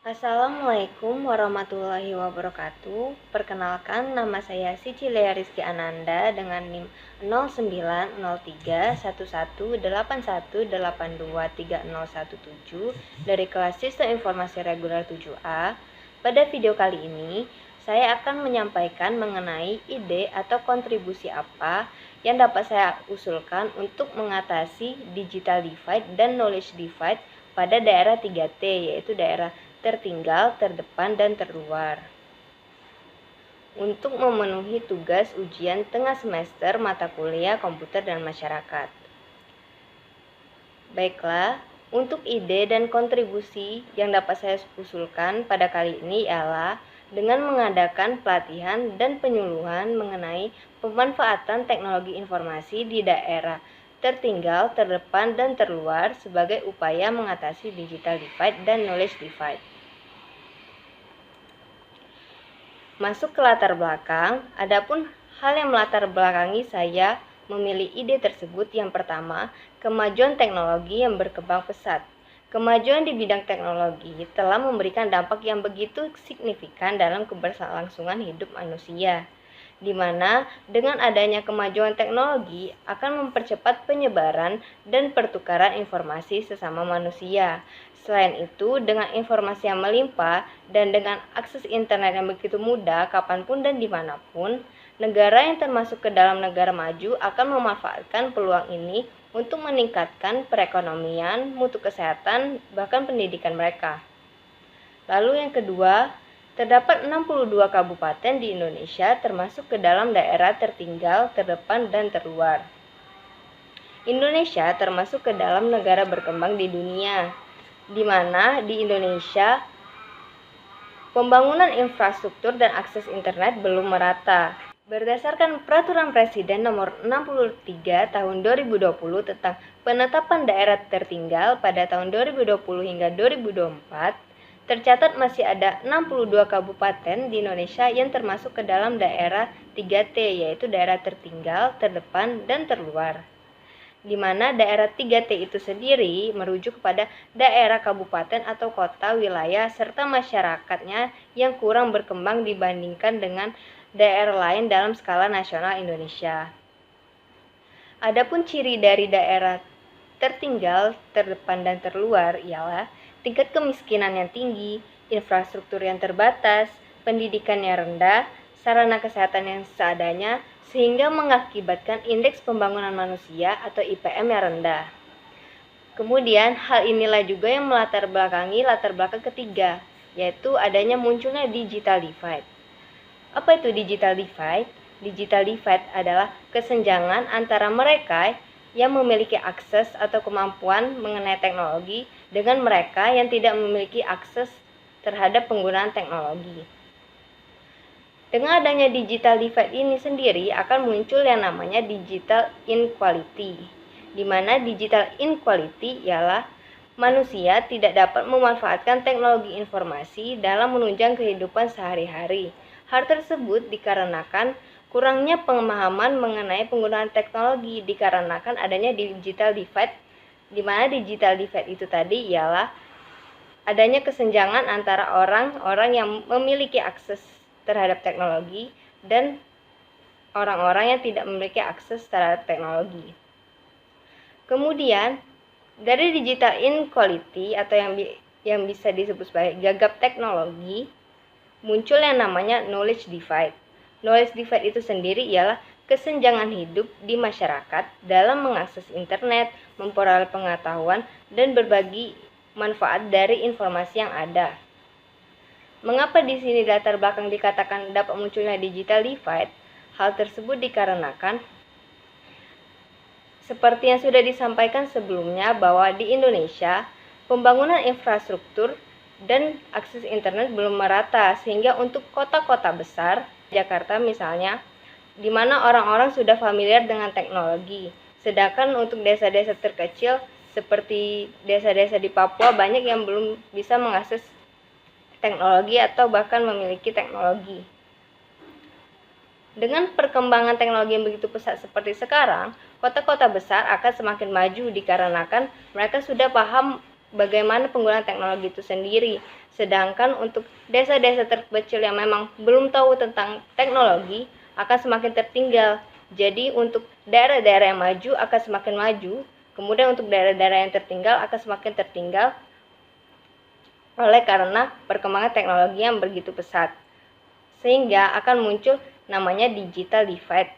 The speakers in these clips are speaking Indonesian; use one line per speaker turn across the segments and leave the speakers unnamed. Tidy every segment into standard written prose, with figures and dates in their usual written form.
Assalamualaikum warahmatullahi wabarakatuh. Perkenalkan, nama saya Sicilia Rizky Ananda dengan NIM 09031181823017 dari kelas Sistem Informasi Reguler 7A. Pada video kali ini, saya akan menyampaikan mengenai ide atau kontribusi apa yang dapat saya usulkan untuk mengatasi digital divide dan knowledge divide pada daerah 3T, yaitu daerah tertinggal, terdepan, dan terluar. Untuk memenuhi tugas ujian tengah semester mata kuliah komputer dan masyarakat. Baiklah, untuk ide dan kontribusi yang dapat saya usulkan pada kali ini ialah dengan mengadakan pelatihan dan penyuluhan mengenai pemanfaatan teknologi informasi di daerah tertinggal, terdepan, dan terluar sebagai upaya mengatasi digital divide dan knowledge divide. Masuk ke latar belakang, adapun hal yang melatar belakangi saya memilih ide tersebut yang pertama, kemajuan teknologi yang berkembang pesat. Kemajuan di bidang teknologi telah memberikan dampak yang begitu signifikan dalam keberlangsungan hidup manusia, di mana dengan adanya kemajuan teknologi akan mempercepat penyebaran dan pertukaran informasi sesama manusia. Selain itu, dengan informasi yang melimpah dan dengan akses internet yang begitu mudah kapanpun dan dimanapun, negara yang termasuk ke dalam negara maju akan memanfaatkan peluang ini untuk meningkatkan perekonomian, mutu kesehatan, bahkan pendidikan mereka. Lalu yang kedua, terdapat 62 kabupaten di Indonesia termasuk ke dalam daerah tertinggal, terdepan, dan terluar. Indonesia termasuk ke dalam negara berkembang di dunia, di mana di Indonesia pembangunan infrastruktur dan akses internet belum merata. Berdasarkan Peraturan Presiden Nomor 63 Tahun 2020 tentang penetapan daerah tertinggal pada tahun 2020 hingga 2024, tercatat masih ada 62 kabupaten di Indonesia yang termasuk ke dalam daerah 3T, yaitu daerah tertinggal, terdepan, dan terluar. Di mana daerah 3T itu sendiri merujuk kepada daerah kabupaten atau kota wilayah serta masyarakatnya yang kurang berkembang dibandingkan dengan daerah lain dalam skala nasional Indonesia. Adapun ciri dari daerah tertinggal, terdepan, dan terluar ialah tingkat kemiskinan yang tinggi, infrastruktur yang terbatas, pendidikan yang rendah, sarana kesehatan yang seadanya, sehingga mengakibatkan indeks pembangunan manusia atau IPM yang rendah. Kemudian, hal inilah juga yang melatar belakangi latar belakang ketiga, yaitu adanya munculnya digital divide. Apa itu digital divide? Digital divide adalah kesenjangan antara mereka yang memiliki akses atau kemampuan mengenai teknologi dengan mereka yang tidak memiliki akses terhadap penggunaan teknologi. Dengan adanya digital divide ini sendiri akan muncul yang namanya digital inequality, di mana digital inequality ialah manusia tidak dapat memanfaatkan teknologi informasi dalam menunjang kehidupan sehari-hari. Hal tersebut dikarenakan kurangnya pemahaman mengenai penggunaan teknologi dikarenakan adanya digital divide, di mana digital divide itu tadi ialah adanya kesenjangan antara orang-orang yang memiliki akses terhadap teknologi dan orang-orang yang tidak memiliki akses terhadap teknologi. Kemudian, dari digital inequality atau yang bisa disebut sebagai gagap teknologi, muncul yang namanya knowledge divide. Knowledge divide itu sendiri ialah kesenjangan hidup di masyarakat dalam mengakses internet, memperoleh pengetahuan, dan berbagi manfaat dari informasi yang ada. Mengapa di sini latar belakang dikatakan dapat munculnya digital divide? Hal tersebut dikarenakan seperti yang sudah disampaikan sebelumnya bahwa di Indonesia pembangunan infrastruktur dan akses internet belum merata, sehingga untuk kota-kota besar, Jakarta misalnya, di mana orang-orang sudah familiar dengan teknologi, sedangkan untuk desa-desa terkecil seperti desa-desa di Papua banyak yang belum bisa mengakses teknologi atau bahkan memiliki teknologi. Dengan perkembangan teknologi yang begitu pesat seperti sekarang, kota-kota besar akan semakin maju dikarenakan mereka sudah paham bagaimana penggunaan teknologi itu sendiri. Sedangkan untuk desa-desa terpencil yang memang belum tahu tentang teknologi akan semakin tertinggal. Jadi untuk daerah-daerah yang maju akan semakin maju, kemudian untuk daerah-daerah yang tertinggal akan semakin tertinggal oleh karena perkembangan teknologi yang begitu pesat. Sehingga akan muncul namanya digital divide.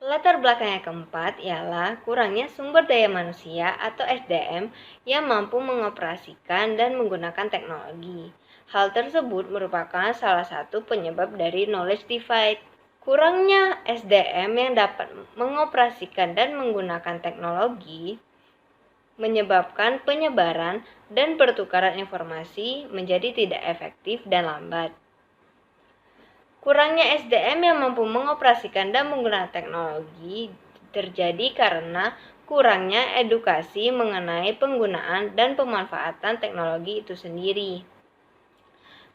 Latar belakang yang keempat ialah kurangnya sumber daya manusia atau SDM yang mampu mengoperasikan dan menggunakan teknologi. Hal tersebut merupakan salah satu penyebab dari knowledge divide. Kurangnya SDM yang dapat mengoperasikan dan menggunakan teknologi menyebabkan penyebaran dan pertukaran informasi menjadi tidak efektif dan lambat. Kurangnya SDM yang mampu mengoperasikan dan menggunakan teknologi terjadi karena kurangnya edukasi mengenai penggunaan dan pemanfaatan teknologi itu sendiri.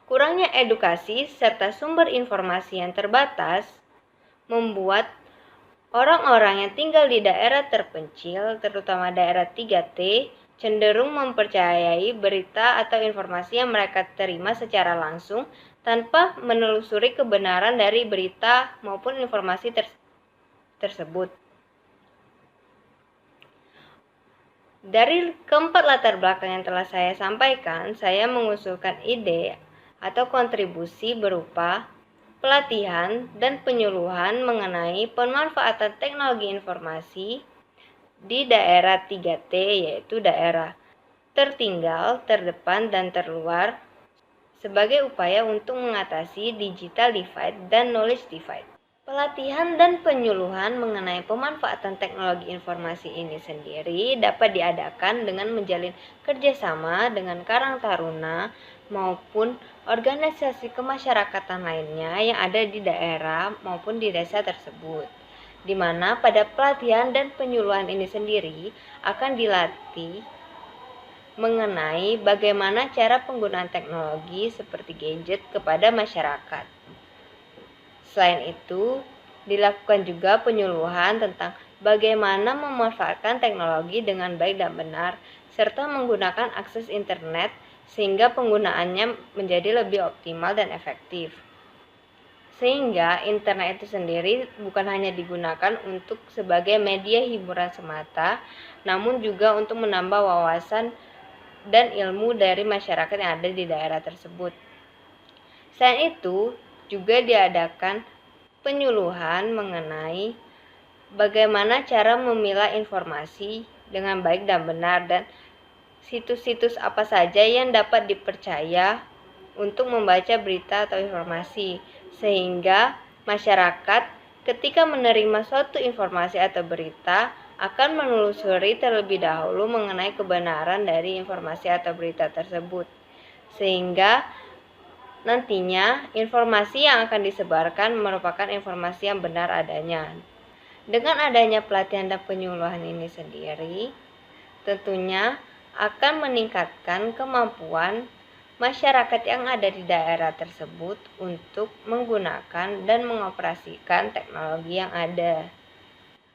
Kurangnya edukasi serta sumber informasi yang terbatas membuat orang-orang yang tinggal di daerah terpencil, terutama daerah 3T, cenderung mempercayai berita atau informasi yang mereka terima secara langsung tanpa menelusuri kebenaran dari berita maupun informasi tersebut. Dari keempat latar belakang yang telah saya sampaikan, saya mengusulkan ide atau kontribusi berupa pelatihan dan penyuluhan mengenai pemanfaatan teknologi informasi di daerah 3T, yaitu daerah tertinggal, terdepan, dan terluar, sebagai upaya untuk mengatasi digital divide dan knowledge divide. Pelatihan dan penyuluhan mengenai pemanfaatan teknologi informasi ini sendiri dapat diadakan dengan menjalin kerjasama dengan Karang Taruna maupun organisasi kemasyarakatan lainnya yang ada di daerah maupun di desa tersebut, di mana pada pelatihan dan penyuluhan ini sendiri akan dilatih mengenai bagaimana cara penggunaan teknologi seperti gadget kepada masyarakat. Selain itu, dilakukan juga penyuluhan tentang bagaimana memanfaatkan teknologi dengan baik dan benar, serta menggunakan akses internet sehingga penggunaannya menjadi lebih optimal dan efektif. Sehingga internet itu sendiri bukan hanya digunakan untuk sebagai media hiburan semata, namun juga untuk menambah wawasan dan ilmu dari masyarakat yang ada di daerah tersebut. Selain itu, juga diadakan penyuluhan mengenai bagaimana cara memilah informasi dengan baik dan benar dan situs-situs apa saja yang dapat dipercaya untuk membaca berita atau informasi, sehingga masyarakat ketika menerima suatu informasi atau berita akan menelusuri terlebih dahulu mengenai kebenaran dari informasi atau berita tersebut, sehingga nantinya informasi yang akan disebarkan merupakan informasi yang benar adanya. Dengan adanya pelatihan dan penyuluhan ini sendiri, tentunya akan meningkatkan kemampuan masyarakat yang ada di daerah tersebut untuk menggunakan dan mengoperasikan teknologi yang ada.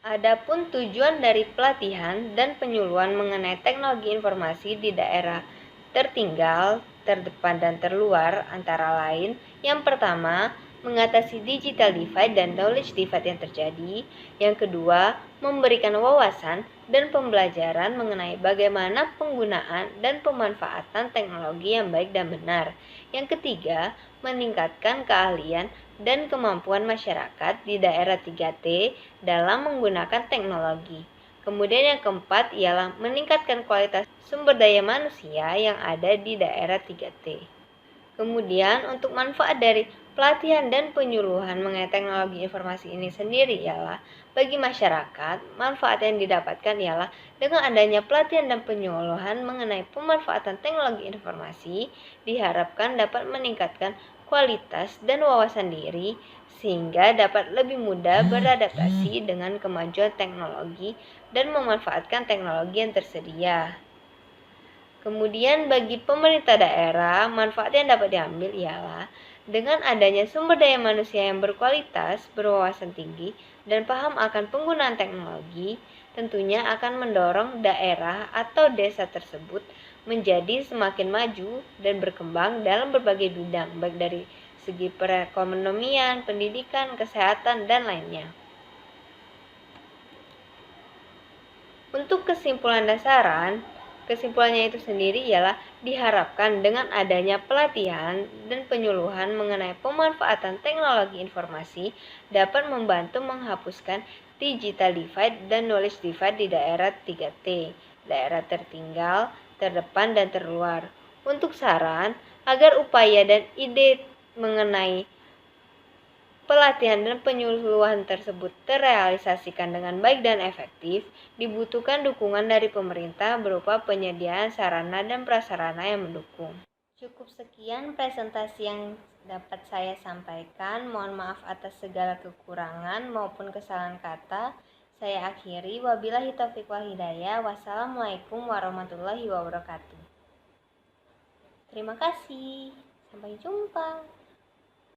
Adapun tujuan dari pelatihan dan penyuluhan mengenai teknologi informasi di daerah tertinggal, terdepan, dan terluar antara lain, yang pertama, mengatasi digital divide dan knowledge divide yang terjadi. Yang kedua, memberikan wawasan dan pembelajaran mengenai bagaimana penggunaan dan pemanfaatan teknologi yang baik dan benar. Yang ketiga, meningkatkan keahlian dan kemampuan masyarakat di daerah 3T dalam menggunakan teknologi. Kemudian yang keempat ialah meningkatkan kualitas sumber daya manusia yang ada di daerah 3T. Kemudian untuk manfaat dari pelatihan dan penyuluhan mengenai teknologi informasi ini sendiri ialah bagi masyarakat, manfaat yang didapatkan ialah dengan adanya pelatihan dan penyuluhan mengenai pemanfaatan teknologi informasi diharapkan dapat meningkatkan kualitas dan wawasan diri sehingga dapat lebih mudah beradaptasi dengan kemajuan teknologi dan memanfaatkan teknologi yang tersedia. Kemudian bagi pemerintah daerah, manfaat yang dapat diambil ialah dengan adanya sumber daya manusia yang berkualitas, berwawasan tinggi, dan paham akan penggunaan teknologi, tentunya akan mendorong daerah atau desa tersebut menjadi semakin maju dan berkembang dalam berbagai bidang, baik dari segi perekonomian, pendidikan, kesehatan, dan lainnya. Untuk kesimpulannya itu sendiri ialah diharapkan dengan adanya pelatihan dan penyuluhan mengenai pemanfaatan teknologi informasi dapat membantu menghapuskan digital divide dan knowledge divide di daerah 3T, daerah tertinggal, terdepan, dan terluar. Untuk saran, agar upaya dan ide mengenai pelatihan dan penyuluhan tersebut terrealisasikan dengan baik dan efektif, dibutuhkan dukungan dari pemerintah berupa penyediaan sarana dan prasarana yang mendukung. Cukup sekian presentasi yang dapat saya sampaikan. Mohon maaf atas segala kekurangan maupun kesalahan kata. Saya akhiri. Wabillahi taufiq wal hidayah. Wassalamualaikum warahmatullahi wabarakatuh. Terima kasih. Sampai jumpa.